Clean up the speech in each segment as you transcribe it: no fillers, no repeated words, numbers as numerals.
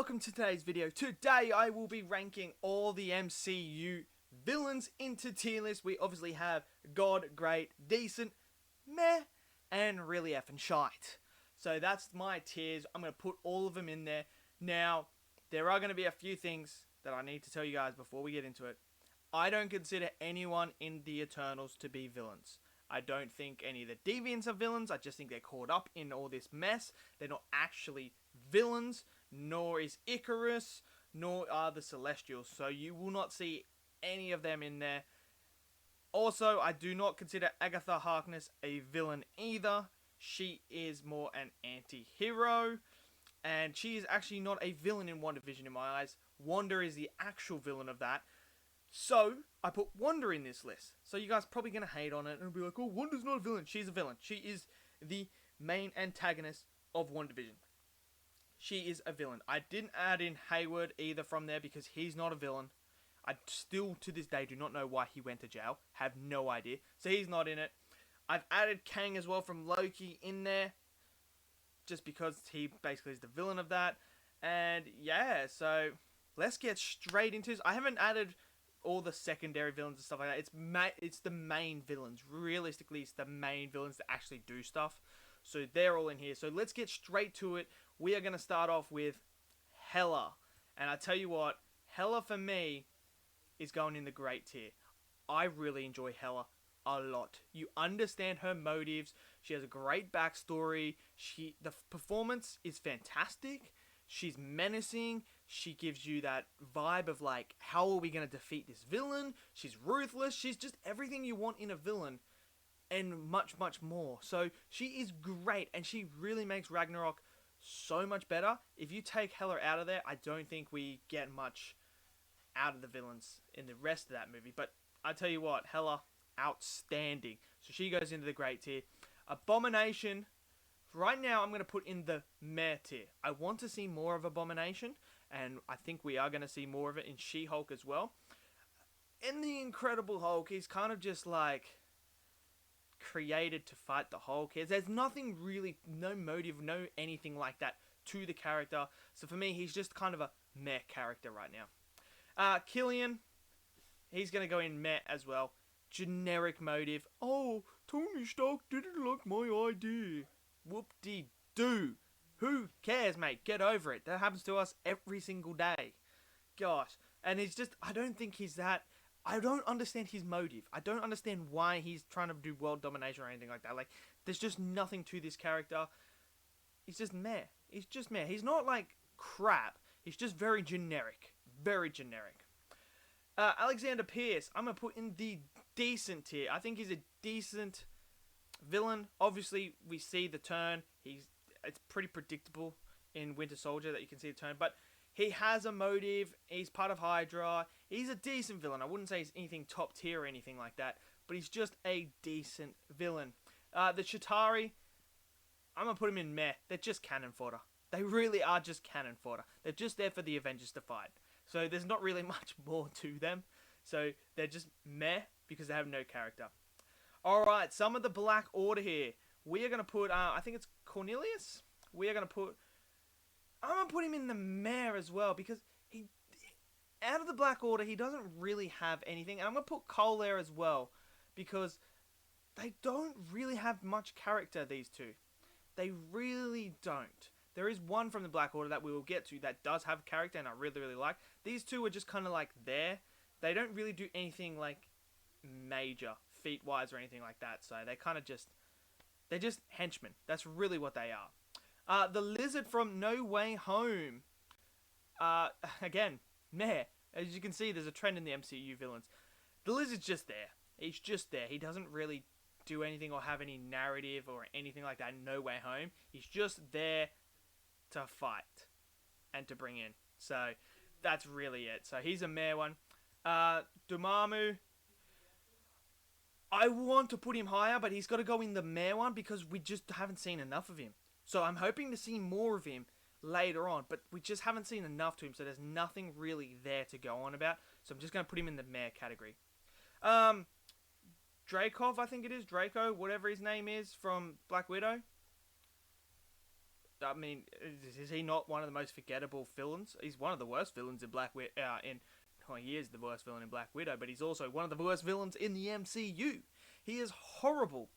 welcome to today's video. Today I will be ranking all the MCU villains into tier lists. We obviously have God, Great, Decent, Meh, and really effing shite. So that's my tiers. I'm going to put all of them in there. Now, there are going to be a few things that I need to tell you guys before we get into it. I don't consider anyone in the Eternals to be villains. I don't think any of the Deviants are villains. I just think they're caught up in all this mess. They're not actually villains, nor is Icarus, nor are the Celestials. So you will not see any of them in there. Also, I do not consider Agatha Harkness a villain either. She is more an anti-hero. And she is actually not a villain in WandaVision in my eyes. Wanda is the actual villain of that. So, I put Wanda in this list. So you guys are probably going to hate on it and be like, oh, Wanda's not a villain. She's a villain. She is the main antagonist of WandaVision. She is a villain. I didn't add in Hayward either from there because he's not a villain. I still, to this day, do not know why he went to jail. Have no idea. So he's not in it. I've added Kang as well from Loki in there. Just because he basically is the villain of that. And yeah, so let's get straight into this. I haven't added all the secondary villains and stuff like that. It's the main villains. Realistically, it's the main villains that actually do stuff. So they're all in here. So let's get straight to it. We are going to start off with Hela. And I tell you what, Hela for me is going in the great tier. I really enjoy Hela a lot. You understand her motives. She has a great backstory. The performance is fantastic. She's menacing. She gives you that vibe of like, how are we going to defeat this villain? She's ruthless. She's just everything you want in a villain and much, much more. So she is great and she really makes Ragnarok so much better. If you take Hela out of there, I don't think we get much out of the villains in the rest of that movie. But I tell you what, Hela, outstanding. So she goes into the great tier. Abomination, right now I'm going to put in the meh tier. I want to see more of Abomination, and I think we are going to see more of it in She-Hulk as well. In the Incredible Hulk, he's kind of just like created to fight the Hulk. There's nothing really, no motive, no anything like that to the character. So for me, he's just kind of a meh character right now. Killian, he's going to go in meh as well. Generic motive. Oh, Tony Stark didn't like my idea. Whoop-de-doo. Who cares, mate? Get over it. That happens to us every single day. Gosh. And it's just, I don't think he's that. I don't understand his motive. I don't understand why he's trying to do world domination or anything like that. Like, there's just nothing to this character. He's just meh. He's just meh. He's not like crap. He's just very generic. Very generic. Alexander Pierce, I'm going to put in the decent tier. I think he's a decent villain. Obviously, we see the turn. It's pretty predictable in Winter Soldier that you can see the turn. But he has a motive. He's part of Hydra. He's a decent villain. I wouldn't say he's anything top tier or anything like that. But he's just a decent villain. The Chitauri, I'm going to put him in meh. They're just cannon fodder. They really are just cannon fodder. They're just there for the Avengers to fight. So there's not really much more to them. So they're just meh because they have no character. Alright, some of the Black Order here. We are going to put, I think it's Cornelius. I'm going to put him in the meh as well because out of the Black Order, he doesn't really have anything. And I'm going to put Cole there as well because they don't really have much character, these two. They really don't. There is one from the Black Order that we will get to that does have character and I really, really like. These two are just kind of like there. They don't really do anything like major, feat-wise or anything like that. So they kind of they're just henchmen. That's really what they are. The Lizard from No Way Home. Again, meh. As you can see, there's a trend in the MCU villains. The Lizard's just there. He's just there. He doesn't really do anything or have any narrative or anything like that in No Way Home. He's just there to fight and to bring in. So that's really it. So he's a meh one. Dormammu, I want to put him higher, but he's got to go in the meh one because we just haven't seen enough of him. So I'm hoping to see more of him later on, but we just haven't seen enough to him, so there's nothing really there to go on about. So I'm just going to put him in the meh category. Dracov, I think it is. Draco, whatever his name is, from Black Widow. I mean, is he not one of the most forgettable villains? He's one of the worst villains in Black Widow. He is the worst villain in Black Widow, but he's also one of the worst villains in the MCU. He is horrible.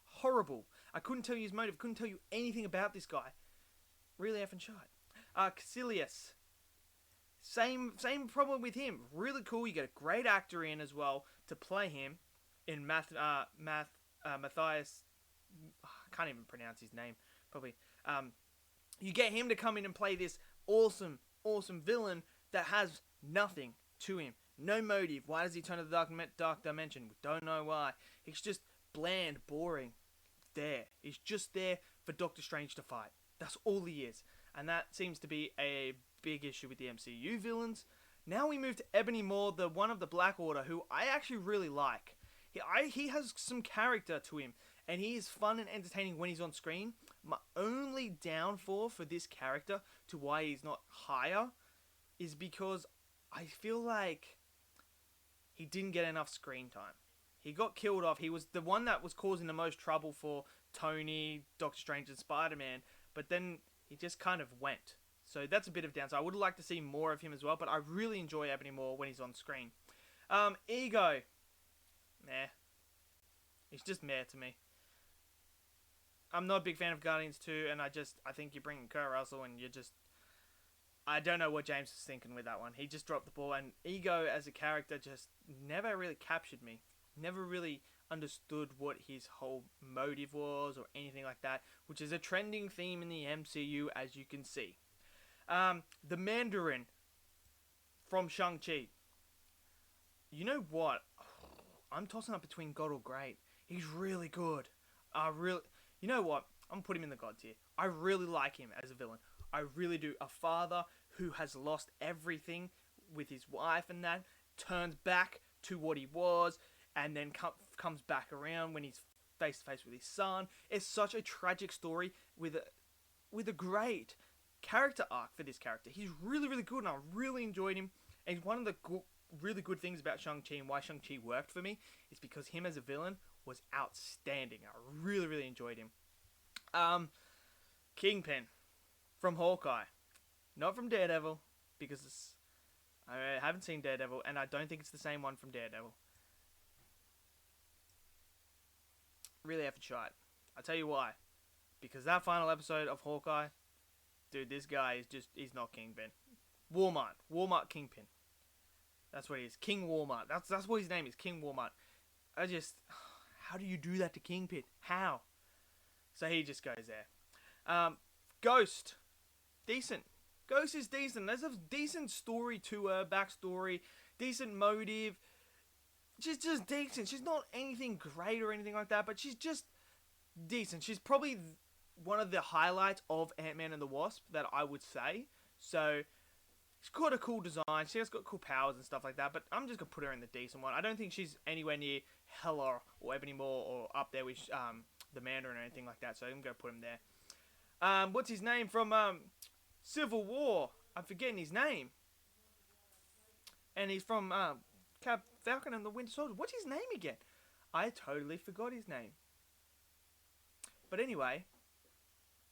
Horrible. I couldn't tell you his motive, couldn't tell you anything about this guy. Really effing shite. Caecilius. Same problem with him. Really cool. You get a great actor in as well to play him in Matthias. I can't even pronounce his name. Probably. You get him to come in and play this awesome villain that has nothing to him. No motive. Why does he turn to the dark dimension? We don't know why. He's just bland, boring. There. He's just there for Doctor Strange to fight. That's all he is. And that seems to be a big issue with the MCU villains. Now we move to Ebony Maw, the one of the Black Order, who I actually really like. He has some character to him, and he is fun and entertaining when he's on screen. My only downfall for this character to why he's not higher is because I feel like he didn't get enough screen time. He got killed off. He was the one that was causing the most trouble for Tony, Doctor Strange, and Spider-Man, but then he just kind of went. So that's a bit of downside. I would like to see more of him as well, but I really enjoy Ebony Maw when he's on screen. Ego. Meh. He's just meh to me. I'm not a big fan of Guardians 2, and I think you bring in Kurt Russell, and I don't know what James was thinking with that one. He just dropped the ball, and Ego as a character just never really captured me. Never really understood what his whole motive was or anything like that, which is a trending theme in the MCU, as you can see. The Mandarin from ShangChi. You know what? I'm tossing up between God or Great. He's really good. You know what? I'm gonna put him in the God tier. I really like him as a villain. I really do. A father who has lost everything with his wife and that, turns back to what he was, and then comes back around when he's face to face with his son. It's such a tragic story with a great character arc for this character. He's really, really good, and I really enjoyed him. And one of the really good things about Shang-Chi and why Shang-Chi worked for me is because him as a villain was outstanding. I really, really enjoyed him. Kingpin from Hawkeye. Not from Daredevil, because I haven't seen Daredevil, and I don't think it's the same one from Daredevil. Really effing shite. I'll tell you why. Because that final episode of Hawkeye, dude, this guy he's not Kingpin. Walmart Kingpin. That's what he is. King Walmart. That's what his name is, King Walmart. How do you do that to Kingpin? How? So he just goes there. Ghost. Decent. Ghost is decent. There's a decent story to her, backstory, decent motive. She's just decent. She's not anything great or anything like that, but she's just decent. She's probably one of the highlights of Ant-Man and the Wasp that I would say. So she's got a cool design. She has got cool powers and stuff like that, but I'm just going to put her in the decent one. I don't think she's anywhere near Hela or Ebony Maw or up there with the Mandarin or anything like that, so I'm going to put him there. What's his name from Civil War? I'm forgetting his name. And he's from Cap Falcon and the Winter Soldier. What's his name again? I totally forgot his name. But anyway,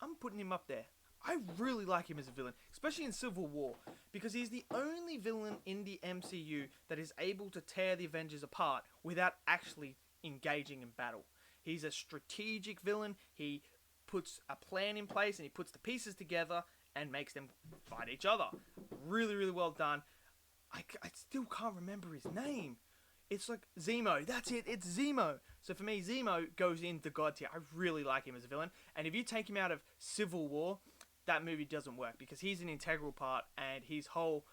I'm putting him up there. I really like him as a villain, especially in Civil War, because he's the only villain in the MCU that is able to tear the Avengers apart without actually engaging in battle. He's a strategic villain. He puts a plan in place and he puts the pieces together and makes them fight each other. Really, really well done. I still can't remember his name. It's like Zemo. That's it. It's Zemo. So for me, Zemo goes into God tier. I really like him as a villain. And if you take him out of Civil War, that movie doesn't work because he's an integral part and his whole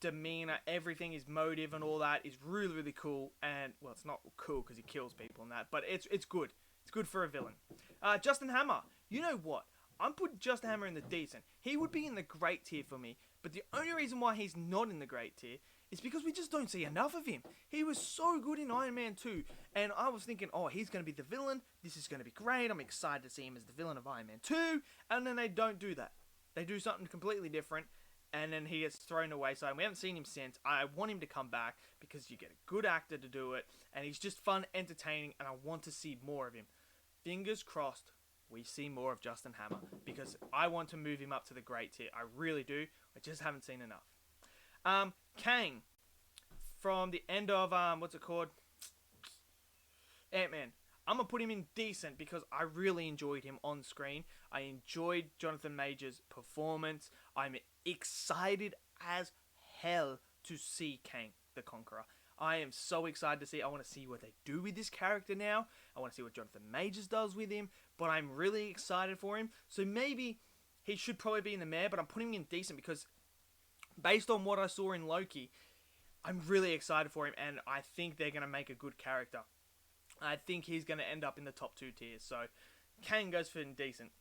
demeanor, everything, his motive and all that is really, really cool. And, well, it's not cool because he kills people and that, but it's good. It's good for a villain. Justin Hammer. You know what? I'm putting Justin Hammer in the decent. He would be in the great tier for me, but the only reason why he's not in the great tier is because we just don't see enough of him. He was so good in Iron Man 2, and I was thinking, oh, he's going to be the villain. This is going to be great. I'm excited to see him as the villain of Iron Man 2, and then they don't do that. They do something completely different, and then he gets thrown away. So we haven't seen him since. I want him to come back because you get a good actor to do it, and he's just fun, entertaining, and I want to see more of him. Fingers crossed we see more of Justin Hammer, because I want to move him up to the great tier. I really do. I just haven't seen enough. Kang, from the end of, what's it called? AntMan. I'm going to put him in decent because I really enjoyed him on screen. I enjoyed Jonathan Majors' performance. I'm excited as hell to see Kang the Conqueror. I am so excited to see. I want to see what they do with this character now. I want to see what Jonathan Majors does with him. But I'm really excited for him. So maybe he should probably be in the mare, but I'm putting him in decent because based on what I saw in Loki, I'm really excited for him, and I think they're going to make a good character. I think he's going to end up in the top 2 tiers. So, Kang goes for decent.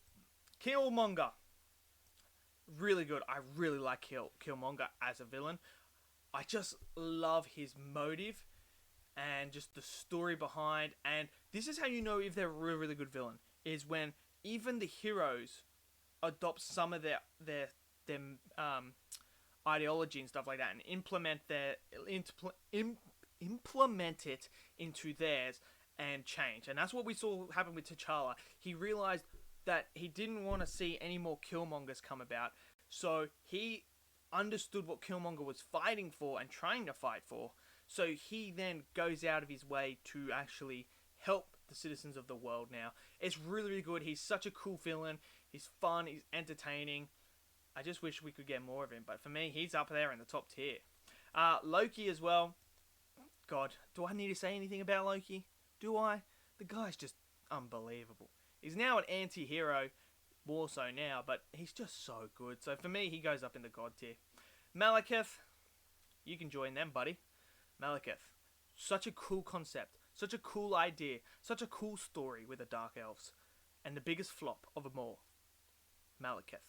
Killmonger. Really good. I really like Killmonger as a villain. I just love his motive and just the story behind. And this is how you know if they're a really, really good villain. Is when even the heroes adopt some of their ideology and stuff like that and implement it into theirs and change. And that's what we saw happen with T'Challa. He realized that he didn't want to see any more Killmongers come about, so he understood what Killmonger was fighting for and trying to fight for, so he then goes out of his way to actually help the citizens of the world now. It's really, really good. He's such a cool villain. He's fun. He's entertaining. I just wish we could get more of him, but for me, he's up there in the top tier. Loki as well. God, do I need to say anything about Loki? Do I? The guy's just unbelievable. He's now an anti-hero, more so now, but he's just so good. So for me, he goes up in the God tier. Malekith, you can join them, buddy. Malekith, such a cool concept, such a cool idea, such a cool story with the Dark Elves. And the biggest flop of them all, Malekith.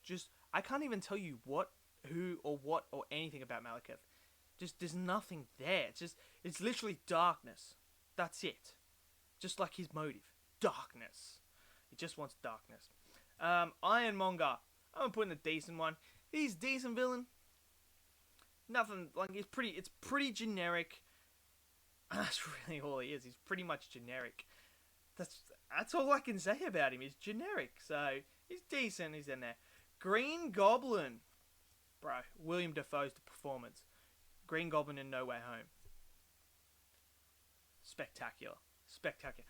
Just, I can't even tell you what, who, or what, or anything about Malekith. Just, there's nothing there. It's literally darkness. That's it. Just like his motive. Darkness. He just wants darkness. Ironmonger. I'm gonna put in a decent one. He's a decent villain. Nothing, like, it's pretty generic. That's really all he is. He's pretty much generic. That's all I can say about him. He's generic. So, he's decent. He's in there. Green Goblin. Bro, William Dafoe's the performance. Green Goblin in No Way Home. Spectacular. Spectacular.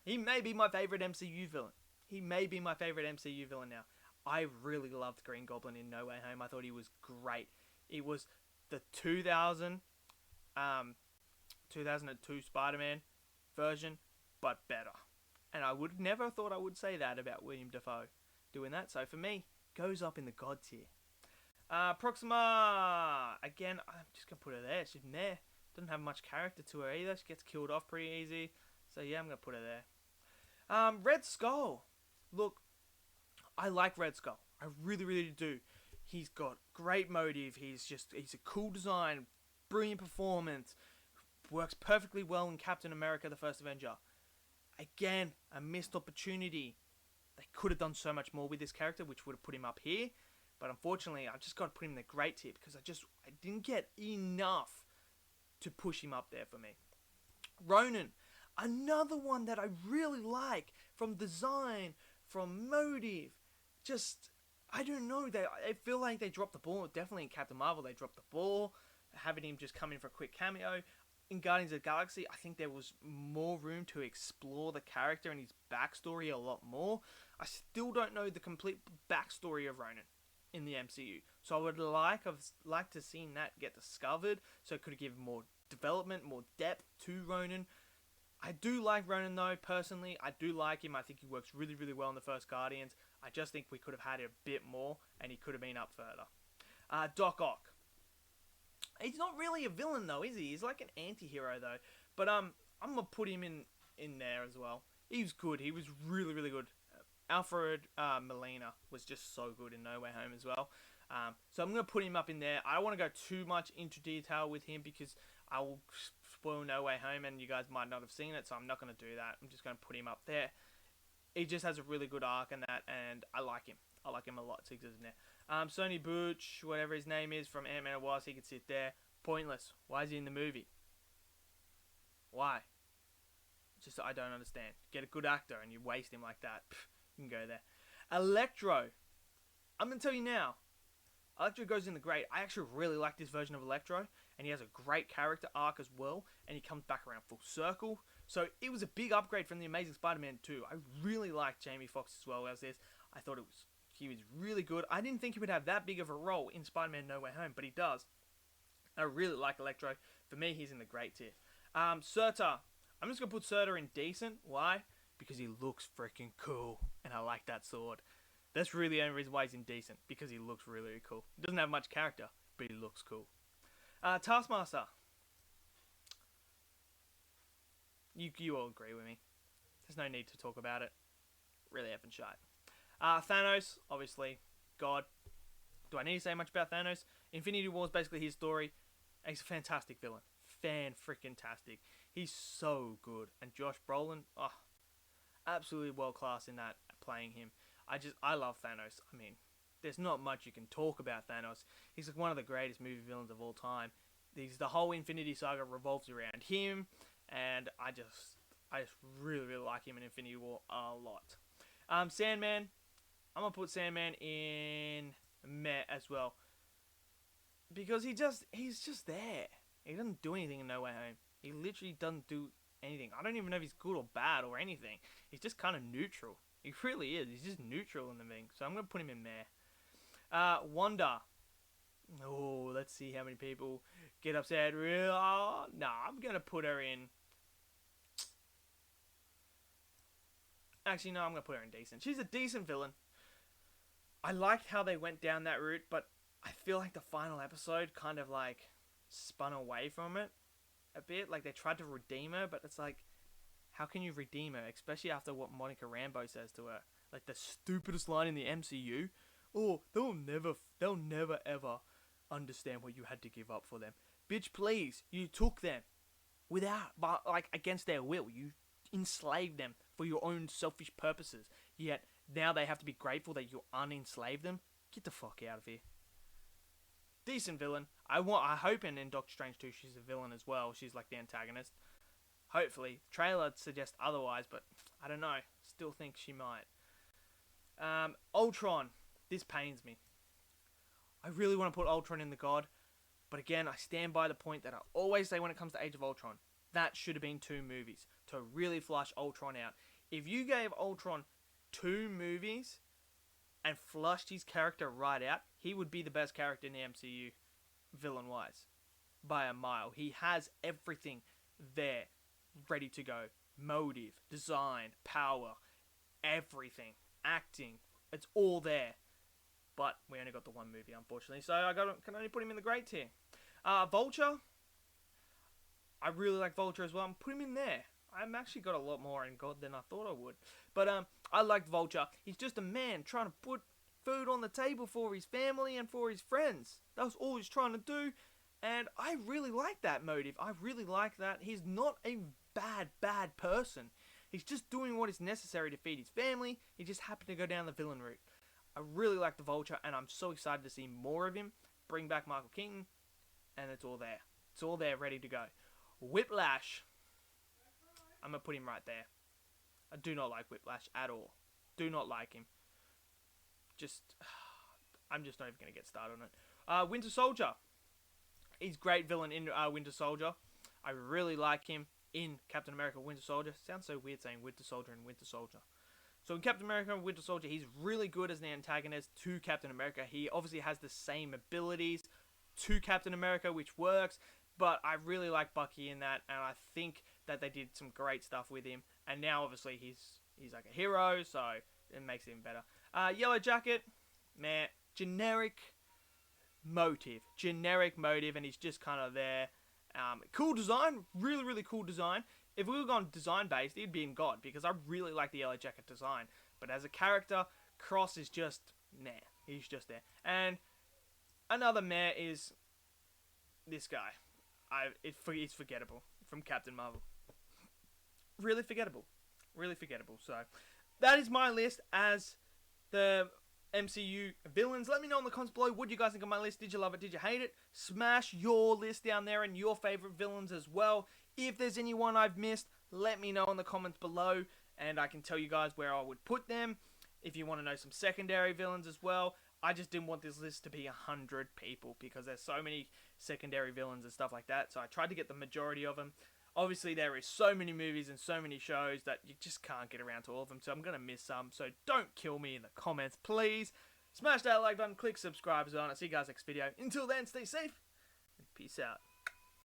He may be my favourite MCU villain. He may be my favourite MCU villain now. I really loved Green Goblin in No Way Home. I thought he was great. It was the 2002 Spider-Man version, but better. And I would never thought I would say that about William Dafoe doing that. So for me, goes up in the God tier. Proxima, again, I'm just going to put her there. She's meh. Doesn't have much character to her either. She gets killed off pretty easy. So yeah, I'm going to put her there. Red Skull. Look, I like Red Skull. I really, really do. He's got great motive. He's a cool design, brilliant performance. Works perfectly well in Captain America, the First Avenger. Again, a missed opportunity. They could have done so much more with this character, which would have put him up here. But unfortunately, I've just got to put him in the great tier because I didn't get enough to push him up there for me. Ronin, another one that I really like from design, from motive. Just, I don't know, I feel like they dropped the ball. Definitely in Captain Marvel, they dropped the ball. Having him just come in for a quick cameo. In Guardians of the Galaxy, I think there was more room to explore the character and his backstory a lot more. I still don't know the complete backstory of Ronin in the MCU. So I would like to see that get discovered, so it could give more development, more depth to Ronin. I do like Ronin though, personally. I do like him. I think he works really, really well in the first Guardians. I just think we could have had a bit more, and he could have been up further. Doc Ock. He's not really a villain though, is he? He's like an anti-hero though. But I'm going to put him in there as well. He was good. He was really, really good. Alfred Molina was just so good in No Way Home as well. So I'm going to put him up in there. I don't want to go too much into detail with him because I will spoil No Way Home and you guys might not have seen it, so I'm not going to do that. I'm just going to put him up there. He just has a really good arc in that, and I like him. I like him a lot, so he goes in there. Sonny Butch, whatever his name is, from Ant-Man and Wasp, he can sit there. Pointless. Why is he in the movie? Why? Just I don't understand. Get a good actor and you waste him like that. Pff, you can go there. Electro. I'm going to tell you now. Electro goes in the great. I actually really like this version of Electro, and he has a great character arc as well, and he comes back around full circle. So it was a big upgrade from the Amazing Spider-Man 2. I really liked Jamie Foxx as well as this. I thought he was really good. I didn't think he would have that big of a role in Spider-Man No Way Home, but he does. I really like Electro. For me, he's in the great tier. Surtur. I'm just going to put Surtur in decent. Why? Because he looks freaking cool, and I like that sword. That's really the only reason why he's indecent, because he looks really, really cool. He doesn't have much character, but he looks cool. Taskmaster. You all agree with me. There's no need to talk about it. Really effing shite. Thanos, obviously, God. Do I need to say much about Thanos? Infinity War is basically his story. He's a fantastic villain. Fan-freaking-tastic. He's so good. And Josh Brolin, absolutely world-class in that, playing him. I love Thanos. I mean, there's not much you can talk about Thanos. He's like one of the greatest movie villains of all time. The whole Infinity Saga revolves around him, and I just really, really like him in Infinity War a lot. Sandman, I'm gonna put Sandman in meh as well, because he's just there. He doesn't do anything in No Way Home. He literally doesn't do anything. I don't even know if he's good or bad or anything. He's just kind of neutral. He really is. He's just neutral in the thing. So I'm going to put him in there. Wanda. Oh, let's see how many people get upset. I'm going to put her in. Actually, no, I'm going to put her in decent. She's a decent villain. I liked how they went down that route, but I feel like the final episode kind of like spun away from it a bit. Like they tried to redeem her, but it's like, how can you redeem her? Especially after what Monica Rambeau says to her. Like the stupidest line in the MCU. Oh, they'll never ever understand what you had to give up for them. Bitch, please. You took them against their will. You enslaved them for your own selfish purposes. Yet now they have to be grateful that you unenslaved them. Get the fuck out of here. Decent villain. I hope in Doctor Strange 2 she's a villain as well. She's like the antagonist. Hopefully. Trailer suggests otherwise, but I don't know. Still think she might. Ultron. This pains me. I really want to put Ultron in the God, but again, I stand by the point that I always say when it comes to Age of Ultron. That should have been 2 movies to really flush Ultron out. If you gave Ultron 2 movies and flushed his character right out, he would be the best character in the MCU, villain-wise, by a mile. He has everything there, ready to go. Motive, design, power, everything, acting. It's all there. But we only got the 1 movie, unfortunately, so I can only put him in the great tier. Vulture. I really like Vulture as well. I'm putting him in there. I've actually got a lot more in God than I thought I would. But I liked Vulture. He's just a man trying to put food on the table for his family and for his friends. That was all he's trying to do. And I really like that motive. I really like that. He's not a bad person. He's just doing what is necessary to feed his family. He just happened to go down the villain route. I really like the Vulture, and I'm so excited to see more of him. Bring back Michael Keaton, and it's all there. It's all there, ready to go. Whiplash. I'm going to put him right there. I do not like Whiplash at all. Do not like him. I'm just not even going to get started on it. Winter Soldier. He's a great villain in Winter Soldier. I really like him in Captain America Winter Soldier. Sounds so weird saying Winter Soldier and Winter Soldier. So in Captain America Winter Soldier, he's really good as an antagonist to Captain America. He obviously has the same abilities to Captain America, which works. But I really like Bucky in that, and I think that they did some great stuff with him. And now, obviously, he's like a hero, so it makes it even better. Yellow Jacket, meh. Generic motive, and he's just kind of there. Cool design, really, really cool design. If we were going design-based, he'd be in God, because I really like the Yellow Jacket design. But as a character, Cross is just meh. He's just there. And another meh is this guy. It's forgettable from Captain Marvel. Really forgettable. So that is my list as the MCU villains. Let me know in the comments below what you guys think of my list. Did you love it? Did you hate it? Smash your list down there and your favorite villains as well. If there's anyone I've missed, let me know in the comments below, and I can tell you guys where I would put them. If you want to know some secondary villains as well, I just didn't want this list to be 100 people because there's so many secondary villains and stuff like that, so I tried to get the majority of them. Obviously, there is so many movies and so many shows that you just can't get around to all of them, so I'm going to miss some, so don't kill me in the comments, please. Smash that like button, click subscribe as well, and I'll see you guys next video. Until then, stay safe, and peace out.